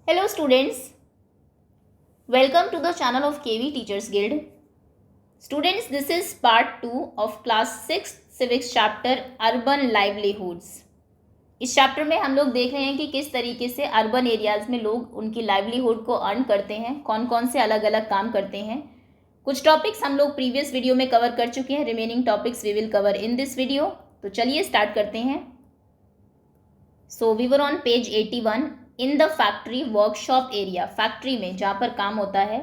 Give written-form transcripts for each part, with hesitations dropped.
Hello students, welcome to the channel of KV Teachers Guild. Students, this is part 2 of class 6 civics chapter urban livelihoods. इस chapter में हम लोग देख रहे हैं कि किस तरीके से अर्बन एरियाज़ में लोग उनकी लाइवलीहुड को अर्न करते हैं, कौन कौन से अलग अलग काम करते हैं. कुछ टॉपिक्स हम लोग प्रीवियस वीडियो में कवर कर चुके हैं. Remaining topics we will cover in this video. तो चलिए स्टार्ट करते हैं. So we were on page 81 in the factory workshop area. Factory में जहाँ पर काम होता है.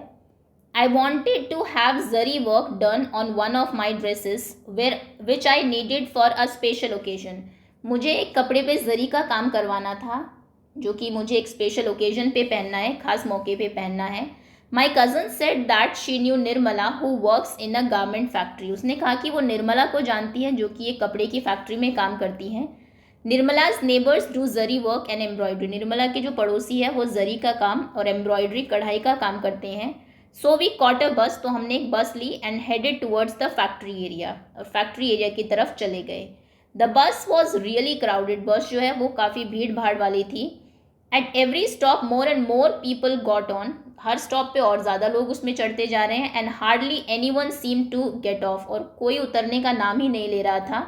I wanted to have zari work done on one of my dresses which I needed for a special occasion. मुझे एक कपड़े पे जरी का काम करवाना था जो कि मुझे एक स्पेशल ओकेजन पे पहनना है, खास मौके पे पहनना है. My cousin said that she knew Nirmala who works in a garment factory. उसने कहा कि वो निर्मला को जानती है जो कि एक कपड़े की फैक्ट्री में काम करती हैं. Nirmala's neighbours do zari work and embroidery. निर्मला के जो पड़ोसी है वो जरी का काम और एम्ब्रॉयडरी कढ़ाई का काम करते हैं. सो वी कॉट अ बस. तो हमने एक बस ली and headed towards the factory area. और फैक्ट्री एरिया की तरफ चले गए. The bus was really crowded. बस जो है वो काफ़ी भीड़ भाड़ वाली थी. At every stop more and more people got on. हर स्टॉप पे और ज़्यादा लोग उसमें चढ़ते जा रहे हैं. And hardly any one seem to get off. और कोई उतरने का नाम ही नहीं ले रहा था.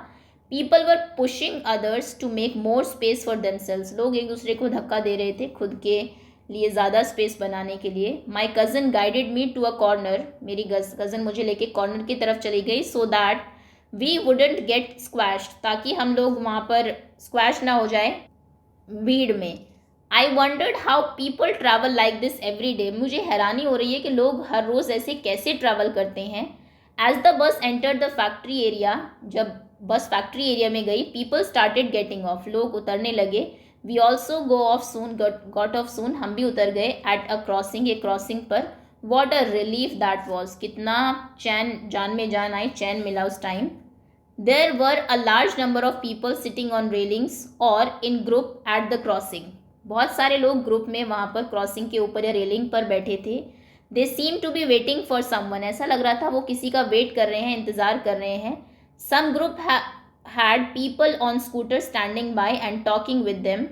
People were pushing others to make more space for themselves. लोग एक दूसरे को धक्का दे रहे थे खुद के लिए ज़्यादा स्पेस बनाने के लिए. My cousin guided me to a corner. मेरी कज़न मुझे लेके कॉर्नर की तरफ चली गई. So that we wouldn't get squashed. ताकि हम लोग वहाँ पर स्क्वैश ना हो जाए भीड़ में. आई wandered how people travel like this every day. मुझे हैरानी हो रही है कि लोग हर रोज़ ऐसे कैसे ट्रैवल करते हैं. As the bus enter the factory area. जब बस फैक्ट्री एरिया में गई, पीपल स्टार्टेड गेटिंग ऑफ. लोग उतरने लगे. We also go off soon, got off soon. हम भी उतर गए. एट अ क्रॉसिंग, एक क्रॉसिंग पर. What a relief that was. कितना चैन, जान में जान आई, चैन मिला उस time. There were a large number of people sitting on railings और in group at the crossing. बहुत सारे लोग ग्रुप में वहाँ पर क्रॉसिंग के ऊपर या रेलिंग पर बैठे थे. They seem to be waiting for someone. ऐसा लग रहा था वो किसी का वेट कर रहे हैं, इंतज़ार कर रहे हैं. Some group had people on scooters standing by and talking with them.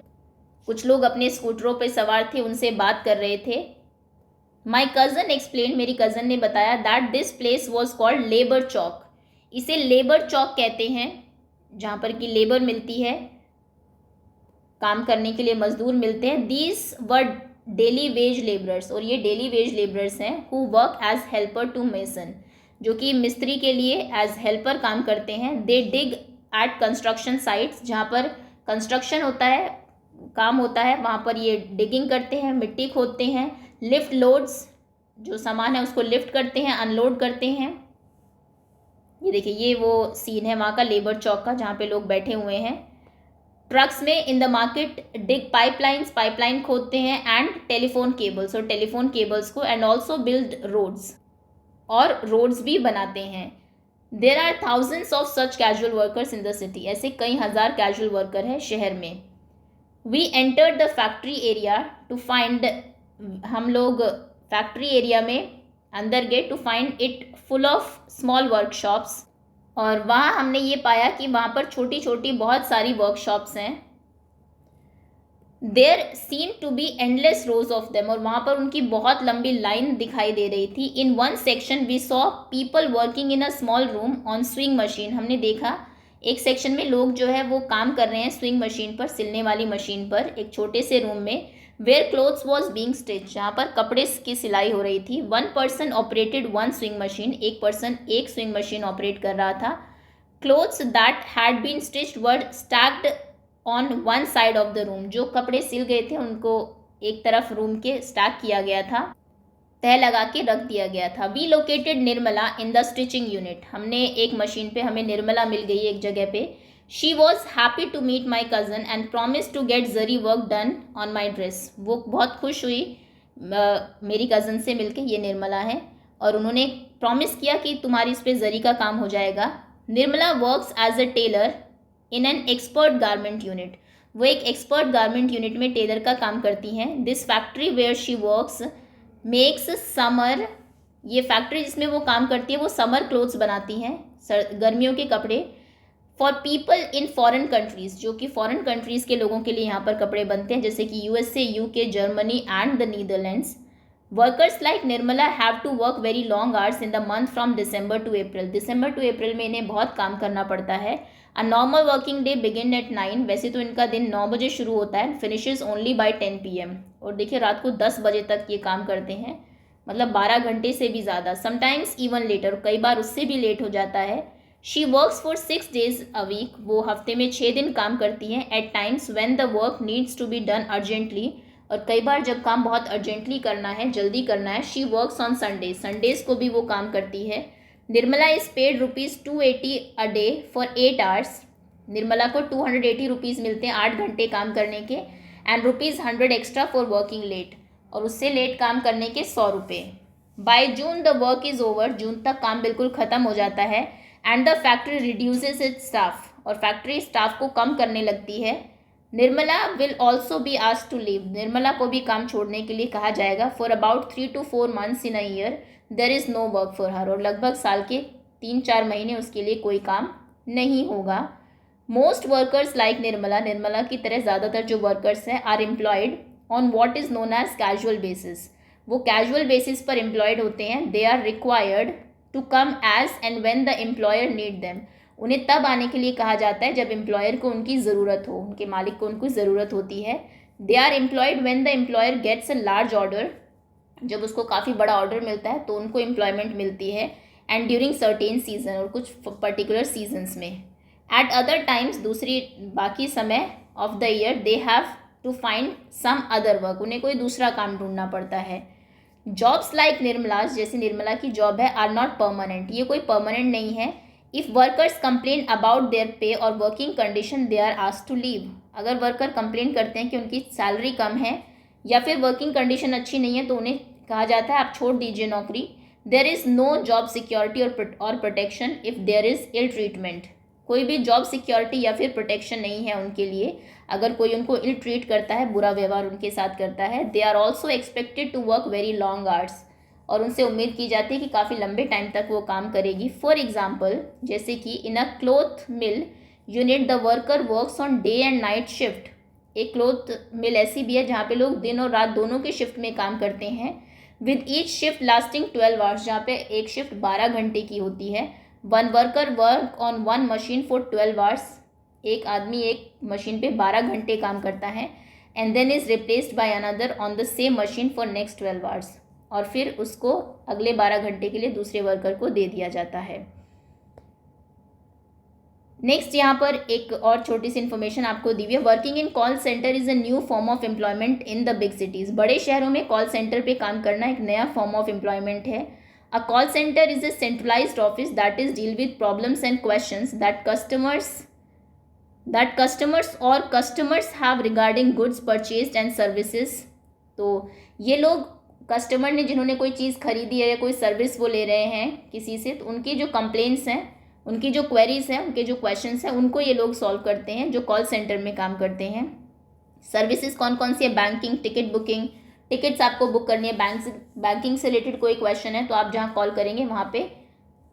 कुछ लोग अपने स्कूटरों पर सवार थे, उनसे बात कर रहे थे. My cousin explained, मेरी कज़न ने बताया, that this place was called labour chowk. इसे लेबर चौक कहते हैं जहाँ पर कि लेबर मिलती है, काम करने के लिए मजदूर मिलते हैं. These were daily veg labourers. और ये डेली वेज लेबरर्स हैं who work as helper to mason, जो कि मिस्त्री के लिए एज हेल्पर काम करते हैं. दे डिग एट कंस्ट्रक्शन साइट्स. जहाँ पर कंस्ट्रक्शन होता है, काम होता है, वहाँ पर ये डिगिंग करते हैं, मिट्टी खोदते हैं. लिफ्ट लोड्स, जो सामान है उसको लिफ्ट करते हैं, अनलोड करते हैं. ये देखिए, ये वो सीन है वहाँ का लेबर चौक का जहाँ पे लोग बैठे हुए हैं. ट्रक्स में in the market dig pipelines. Pipeline खोदते हैं. एंड टेलीफोन केबल्स, और टेलीफोन केबल्स को. एंड ऑल्सो बिल्ड रोड्स, और रोड्स भी बनाते हैं. There are thousands of such casual workers in the city. ऐसे कई हज़ार कैजुअल वर्कर हैं शहर में. We entered the factory area to find. हम लोग फैक्ट्री एरिया में अंदर गए to find it full of small workshops. और वहाँ हमने ये पाया कि वहाँ पर छोटी छोटी बहुत सारी वर्कशॉप्स हैं. There seem to be endless rows of them. और वहाँ पर उनकी बहुत लंबी लाइन दिखाई दे रही थी. In one section we saw people working in a small room on sewing machine. हमने देखा एक सेक्शन में लोग जो है वो काम कर रहे हैं स्विंग मशीन पर, सिलने वाली मशीन पर, एक छोटे से रूम में. Where clothes was being stitch. जहाँ पर कपड़े की सिलाई हो रही थी. One person operated one sewing machine. एक पर्सन एक स्विंग मशीन ऑपरेट कर रहा था. Clothes that had been stitched were stacked on one side of the room. जो कपड़े सिल गए थे उनको एक तरफ रूम के स्टैक किया गया था, तह लगा के रख दिया गया था. We located Nirmala in the stitching unit. हमने एक मशीन पे, हमें निर्मला मिल गई एक जगह पे. She was happy to meet my cousin and promise to get zari work done on my dress. वो बहुत खुश हुई मेरी कज़न से मिलके, ये निर्मला है, और उन्होंने प्रॉमिस किया कि तुम्हारी इस पर जरी का काम हो जाएगा. Nirmala works as a tailor in an expert garment unit. वो एक एक्सपर्ट गारमेंट यूनिट में टेलर का काम करती हैं. This factory where she works makes summer. ये फैक्ट्री जिसमें वो काम करती है वो समर क्लोथ्स बनाती हैं, गर्मियों के कपड़े. For people in foreign countries, जो कि फॉरेन कंट्रीज़ के लोगों के लिए यहाँ पर कपड़े बनते हैं, जैसे कि USA, UK, Germany and the Netherlands. Workers like Nirmala have to work very long hours in the month from December to April. December to April में इन्हें बहुत काम करना पड़ता है। A normal working day begin at 9, वैसे तो इनका दिन 9 बजे शुरू होता है, फिनिशेज ओनली बाय 10 PM। और देखिए रात को 10 बजे तक ये काम करते हैं, मतलब 12 घंटे से भी ज़्यादा, समटाइम्स इवन लेटर, कई बार उससे भी लेट हो जाता है। She works for 6 days a week, वो हफ्ते में 6 दिन काम करती हैं। At times when the work needs to be done urgently, और कई बार जब काम बहुत अर्जेंटली करना है, जल्दी करना है, she works on Sunday, Sundays को भी वो काम करती है। Nirmala is paid ₹280 a day for 8 hours। Nirmala को 280 रुपीज़ मिलते हैं 8 घंटे काम करने के, and ₹100 extra for working late, और उससे लेट काम करने के 100 रुपये। By June the work is over, जून तक काम बिल्कुल ख़त्म हो जाता है। And the factory reduces its staff, और फैक्ट्री स्टाफ को कम करने लगती है। Nirmala will also be asked to leave, Nirmala को भी काम छोड़ने के लिए कहा जाएगा। For about 3 to 4 months in a year there is no work for her, और लगभग साल के 3-4 महीने उसके लिए कोई काम नहीं होगा। Most workers like Nirmala, Nirmala की तरह ज़्यादातर जो वर्कर्स हैं, are employed on what is known as casual basis, वो कैजुअल बेसिस पर एम्प्लॉयड होते हैं। They are required to come as and when the employer need them, उन्हें तब आने के लिए कहा जाता है जब एम्प्लॉयर को उनकी ज़रूरत हो, उनके मालिक को उनको ज़रूरत होती है। They are employed when the employer gets a large order, जब उसको काफ़ी बड़ा ऑर्डर मिलता है तो उनको एम्प्लॉयमेंट मिलती है। एंड ड्यूरिंग सर्टेन सीजन, और कुछ पर्टिकुलर सीजन्स में। एट अदर टाइम्स, दूसरी बाकी समय of the year, they have to find some other work, उन्हें कोई दूसरा काम ढूंढना पड़ता है। जॉब्स लाइक निर्मलाज, जैसे निर्मला की जॉब है, आर नॉट परमानेंट, ये कोई परमानेंट नहीं है। If workers complain about their pay और working condition, they are asked to leave, अगर वर्कर कंप्लेन करते हैं कि उनकी सैलरी कम है या फिर वर्किंग कंडीशन अच्छी नहीं है, तो उन्हें कहा जाता है आप छोड़ दीजिए नौकरी। There is no job security और protection if there is ill treatment, कोई भी जॉब सिक्योरिटी या फिर प्रोटेक्शन नहीं है उनके लिए अगर कोई उनको इल ट्रीट करता है, बुरा व्यवहार उनके साथ करता है। They are also expected to work very long hours, और उनसे उम्मीद की जाती है कि काफ़ी लंबे टाइम तक वो काम करेगी। फॉर एग्जाम्पल, जैसे कि in a cloth mill unit the worker works on day and night shift, एक क्लोथ मिल ऐसी भी है जहाँ पे लोग दिन और रात दोनों के शिफ्ट में काम करते हैं। With each shift lasting 12 hours, जहाँ पे एक शिफ्ट 12 घंटे की होती है। One worker work on one machine for 12 hours, एक आदमी एक मशीन पे 12 घंटे काम करता है। And then is replaced by another on the same machine for next 12 hours, और फिर उसको अगले 12 घंटे के लिए दूसरे वर्कर को दे दिया जाता है। नेक्स्ट यहाँ पर एक और छोटी सी इन्फॉर्मेशन आपको दी हुई है। Working in call centre is a new form of employment in the big cities, बड़े शहरों में कॉल सेंटर पे काम करना एक नया फॉर्म ऑफ एम्प्लॉयमेंट है। A call centre is a centralised office that is deal with problems and questions that customers have regarding goods purchased and services. तो ये लोग, कस्टमर ने जिन्होंने कोई चीज़ खरीदी है या कोई सर्विस वो ले रहे हैं किसी से, तो उनकी जो कंप्लेंट्स हैं, उनकी जो क्वेरीज हैं, उनके जो क्वेश्चंस हैं, उनको ये लोग सॉल्व करते हैं जो कॉल सेंटर में काम करते हैं। सर्विसेज कौन कौन सी है? बैंकिंग, टिकट बुकिंग, टिकट्स आपको बुक करनी है, बैंकिंग से रिलेटेड कोई क्वेश्चन है तो आप जहाँ कॉल करेंगे वहाँ पे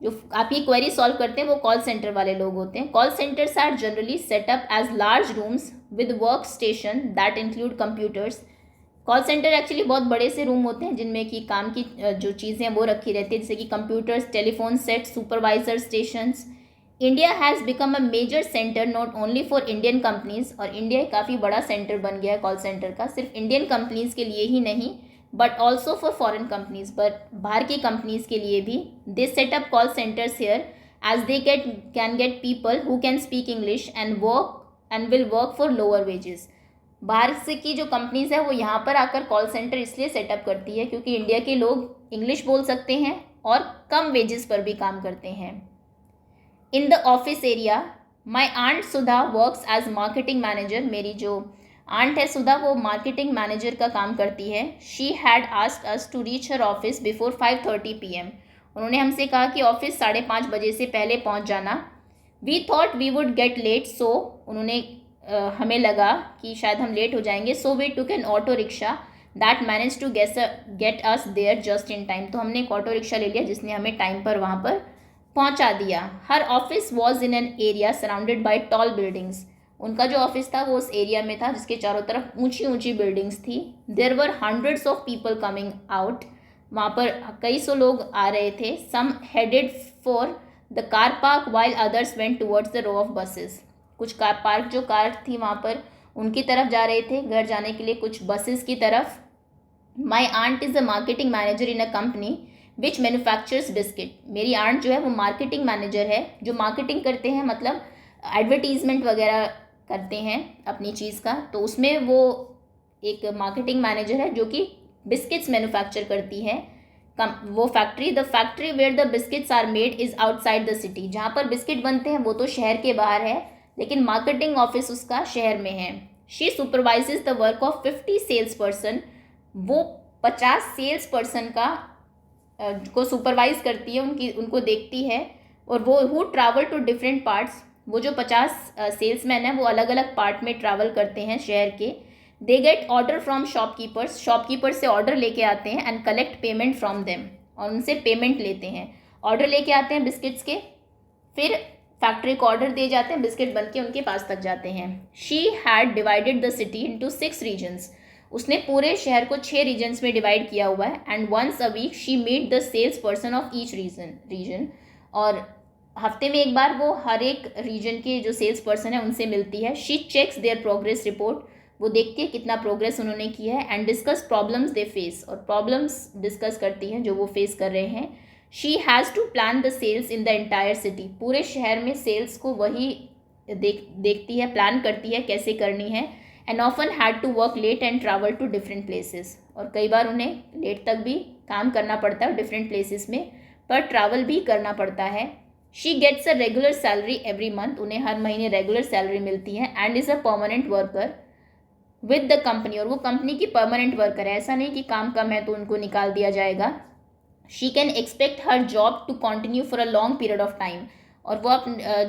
जो आपकी क्वेरी सॉल्व करते हैं वो कॉल सेंटर वाले लोग होते हैं। Call centres are generally set up as large rooms with work station that include computers. Call centre actually बहुत बड़े से रूम होते हैं जिनमें कि काम की जो चीज़ें हैं वो रखी रहती है, जैसे कि computers, telephone set, supervisor stations. India has become a major centre not only for Indian companies, और इंडिया काफ़ी बड़ा सेंटर बन गया है कॉल सेंटर का, सिर्फ इंडियन कंपनीज के लिए ही नहीं but also for foreign companies, but बाहर की कंपनीज के लिए भी। They set up call centres here as they can get people who can speak English and will work for lower wages. बाहर से की जो कंपनीज है वो यहाँ पर आकर कॉल सेंटर इसलिए सेटअप करती है क्योंकि इंडिया के लोग इंग्लिश बोल सकते हैं और कम वेजेस पर भी काम करते हैं। In the office area, my aunt Sudha works as marketing manager, मेरी जो आंट है सुधा वो मार्केटिंग मैनेजर का काम करती है। She had asked us to reach her office before 5:30 PM, उन्होंने हमसे कहा कि ऑफिस 5:30 बजे से पहले पहुँच जाना। We thought we would get late, so उन्होंने हमें लगा कि शायद हम लेट हो जाएंगे। So we took an auto rickshaw that manage to get us there just in time, तो हमने एक ऑटो रिक्शा ले लिया जिसने हमें टाइम पर वहाँ पर पहुंचा दिया। Her office was in an area surrounded by tall buildings. उनका जो ऑफिस था वो उस एरिया में था जिसके चारों तरफ ऊंची ऊंची बिल्डिंग्स थी। There were hundreds of people coming out. वहाँ पर कई सौ लोग आ रहे थे। Some headed for the car park while others went towards the row of buses. कुछ कार पार्क जो कार थी वहाँ पर उनकी तरफ जा रहे थे घर जाने के लिए, कुछ बसेस की तरफ। My aunt is a marketing manager in a company which manufactures biscuit. मेरी आंट जो है वो मार्केटिंग मैनेजर है, जो मार्केटिंग करते हैं, मतलब एडवर्टीजमेंट वगैरह करते हैं अपनी चीज़ का, तो उसमें वो एक मार्केटिंग मैनेजर है जो कि बिस्किट्स मैन्युफैक्चर करती है। वो factory, the factory where the biscuits are made is outside the city. जहाँ पर बिस्किट बनते हैं वो तो शहर के बाहर है, लेकिन मार्केटिंग ऑफिस उसका शहर में है। She supervises the work of 50 sales person. वो 50 सेल्स पर्सन को सुपरवाइज करती है, उनको देखती है। और वो who travel to different parts, वो जो 50 सेल्समैन हैं वो अलग अलग पार्ट में ट्रैवल करते हैं शहर के। They get order from shopkeepers. Shopkeeper से ऑर्डर लेके आते हैं and collect payment from them, और उनसे पेमेंट लेते हैं। ऑर्डर लेके आते हैं बिस्किट्स के, फिर फैक्ट्री को ऑर्डर दिए जाते हैं, बिस्किट बन के उनके पास तक जाते हैं। She had divided the city into 6 regions. उसने पूरे शहर को 6 रीजन्स में डिवाइड किया हुआ है। And once a week she meet the sales person of each region. और हफ्ते में एक बार वो हर एक रीजन के जो सेल्स पर्सन है उनसे मिलती है। She checks their progress report. वो देखती है कितना प्रोग्रेस उन्होंने किया है। And discuss problems they face, और प्रॉब्लम्स डिस्कस करती हैं जो वो फेस कर रहे हैं। She has to plan the sales in the entire city. पूरे शहर में सेल्स को वही देखती है, प्लान करती है कैसे करनी है। And often had to work late and travel to different places. और कई बार उन्हें लेट तक भी काम करना पड़ता है डिफरेंट प्लेसेस में, पर ट्रैवल भी करना पड़ता है। She gets a regular salary every month. उन्हें हर महीने रेगुलर सैलरी मिलती है। And is a permanent worker with the company. और वो कंपनी की परमानेंट वर्कर है, ऐसा नहीं कि काम कम है तो उनको निकाल दिया जाएगा। She can expect her job to continue for a long period of time. और वो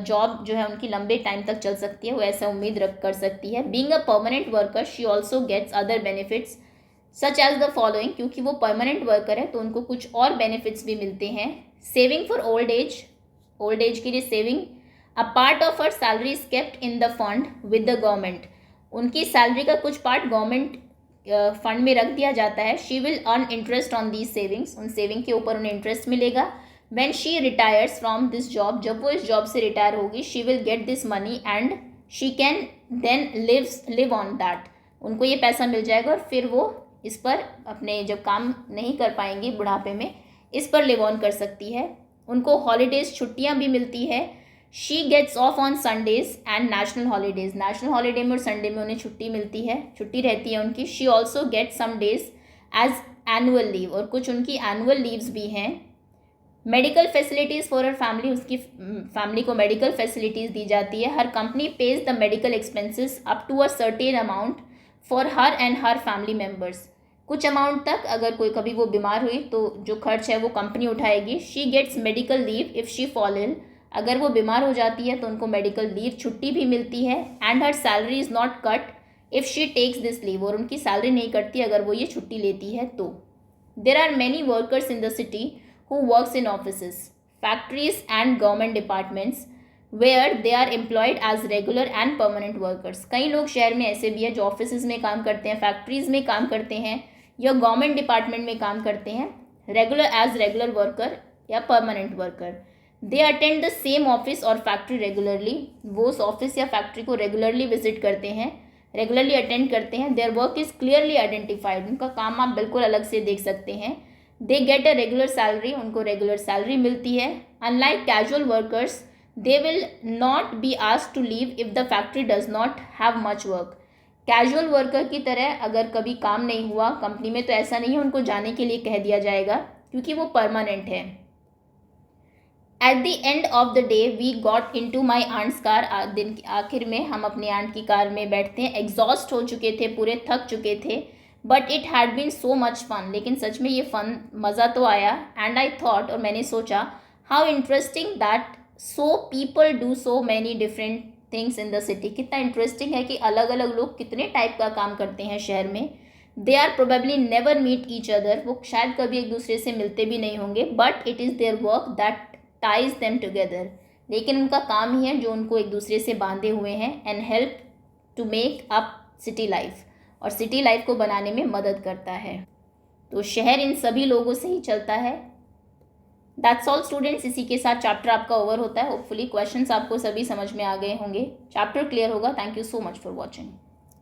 जॉब जो है उनकी लंबे टाइम तक चल सकती है, वो ऐसा उम्मीद कर सकती है। Being a permanent worker she also gets other benefits such as the following. क्योंकि वो परमानेंट वर्कर है तो उनको कुछ और बेनिफिट्स भी मिलते हैं। Saving for old age, old age के लिए saving. A part of her salary is kept in the fund with the government. उनकी सैलरी का कुछ पार्ट गवर्नमेंट फंड में रख दिया जाता है। She will earn interest on these savings. उन सेविंग के ऊपर उन्हें इंटरेस्ट मिलेगा। When she retires from this job, जब वो इस जॉब से रिटायर होगी, she will get this money and she can then live on that. उनको ये पैसा मिल जाएगा और फिर वो इस पर अपने जब काम नहीं कर पाएंगी बुढ़ापे में, इस पर लिव ऑन कर सकती है। उनको हॉलीडेज, छुट्टियाँ भी मिलती है। She gets off on Sundays and national holidays. National holiday में और संडे में उन्हें छुट्टी मिलती है, छुट्टी रहती है उनकी। She also get some days as annual leave, और कुछ उनकी एनुअल लीव्स भी हैं। Medical facilities for her family, उसकी फैमिली को मेडिकल फैसिलिटीज़ दी जाती है। हर company pays the medical expenses up to a certain amount for her and her family members. कुछ अमाउंट तक अगर कोई कभी वो बीमार हुई तो जो खर्च है वो कंपनी उठाएगी। She gets medical leave if she fall ill. अगर वो बीमार हो जाती है तो उनको मेडिकल लीव, छुट्टी भी मिलती है। And her salary is not cut if she takes this leave. और उनकी सैलरी नहीं कटती अगर वो ये छुट्टी लेती है तो। There are many workers in the city who works in offices, factories and government departments where they are employed as regular and permanent workers. कई लोग शहर में ऐसे भी हैं जो ऑफिस में काम करते हैं, फैक्ट्रीज में काम करते हैं या गवर्नमेंट डिपार्टमेंट में काम करते हैं, रेगुलर वर्कर या permanent worker. They attend the same office और फैक्ट्री रेगुलरली। वो उस ऑफिस या फैक्ट्री को रेगुलरली विजिट करते हैं, रेगुलरली अटेंड करते हैं। Their work is clearly identified. उनका काम आप बिल्कुल अलग से देख सकते हैं। They get a regular salary, उनको रेगुलर सैलरी मिलती है। Unlike casual workers, they will not be asked to leave if the factory does not have much work. Casual worker की तरह अगर कभी काम नहीं हुआ कंपनी में तो ऐसा नहीं है उनको जाने के लिए कह दिया जाएगा, क्योंकि वो परमानेंट है। At the end of the day we got into my aunt's car. दिन के आखिर में हम अपने आंट की कार में बैठते हैं। एग्जॉस्ट हो चुके थे, पूरे थक चुके थे। But it had been so much fun. लेकिन सच में ये फ़न, मज़ा तो आया। एंड आई थॉट, और मैंने सोचा, how interesting that so people do so many different things in the city. कितना इंटरेस्टिंग है कि अलग अलग लोग कितने टाइप का काम करते हैं शहर में। They are probably never meet each other. वो शायद कभी एक दूसरे से मिलते भी नहीं होंगे, but it is their work that ties them together, लेकिन उनका काम ही है जो उनको एक दूसरे से बांधे हुए हैं, and help to make up city life, और सिटी लाइफ को बनाने में मदद करता है। तो शहर इन सभी लोगों से ही चलता है। दैट्स ऑल स्टूडेंट्स, इसी के साथ चैप्टर आपका ओवर होता है। होपफुली क्वेश्चंस आपको सभी समझ में आ गए होंगे, चैप्टर क्लियर होगा। Thank you so much for watching.